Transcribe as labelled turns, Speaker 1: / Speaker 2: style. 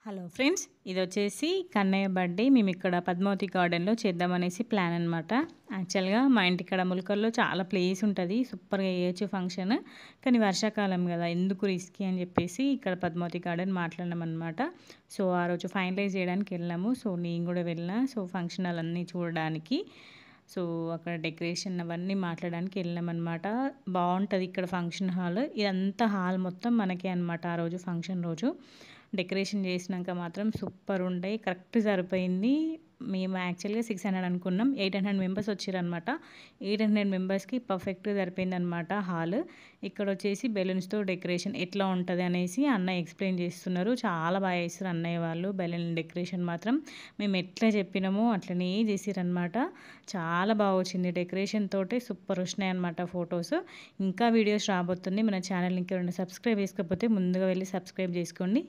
Speaker 1: Hello friends, ఇది వచ్చేసి Kannayya birthday. మేము ఇక్కడ పద్మావతి గార్డెన్లో చేద్దామనేసి ప్లాన్ అనమాట. యాక్చువల్గా మా ఇంటికాడ ములకల్లో చాలా ప్లేస్ ఉంటుంది, సూపర్గా చేయొచ్చు ఫంక్షన్. కానీ వర్షాకాలం కదా, ఎందుకు రిస్కీ అని చెప్పేసి ఇక్కడ పద్మావతి గార్డెన్ మాట్లాడినాం అనమాట. సో ఆ రోజు ఫైనలైజ్ చేయడానికి వెళ్ళాము. సో నేను కూడా వెళ్ళిన, సో ఫంక్షన్ హాల్ అన్నీ చూడడానికి, సో అక్కడ డెకరేషన్ అవన్నీ మాట్లాడడానికి వెళ్ళామన్నమాట. బాగుంటుంది ఇక్కడ ఫంక్షన్ హాల్. ఇదంతా హాల్ మొత్తం మనకే అనమాట. ఆ రోజు ఫంక్షన్ రోజు డెకరేషన్ చేసినాక మాత్రం సూపర్ ఉంటాయి, కరెక్ట్ సరిపోయింది. మేము యాక్చువల్గా 600 అనుకున్నాం, 800 మెంబర్స్ వచ్చారనమాట. 800 మెంబర్స్కి పర్ఫెక్ట్ సరిపోయింది అనమాట హాల్. ఇక్కడ వచ్చేసి బెలూన్స్తో డెకరేషన్ ఎట్లా ఉంటుంది అనేసి అన్నయ్య ఎక్స్ప్లెయిన్ చేస్తున్నారు. చాలా బాగా చేస్తారు అన్నయ్య వాళ్ళు. బెలూన్ డెకరేషన్ మాత్రం మేము ఎట్లా చెప్పినామో అట్లనే చేసిరనమాట. చాలా బాగా వచ్చింది, డెకరేషన్ తోటి సూపర్ వచ్చినాయి అనమాట ఫొటోస్. ఇంకా వీడియోస్ రాబోతుంది. మన ఛానల్ ఇంకా సబ్స్క్రైబ్ చేసుకోకపోతే ముందుగా వెళ్ళి సబ్స్క్రైబ్ చేసుకోండి.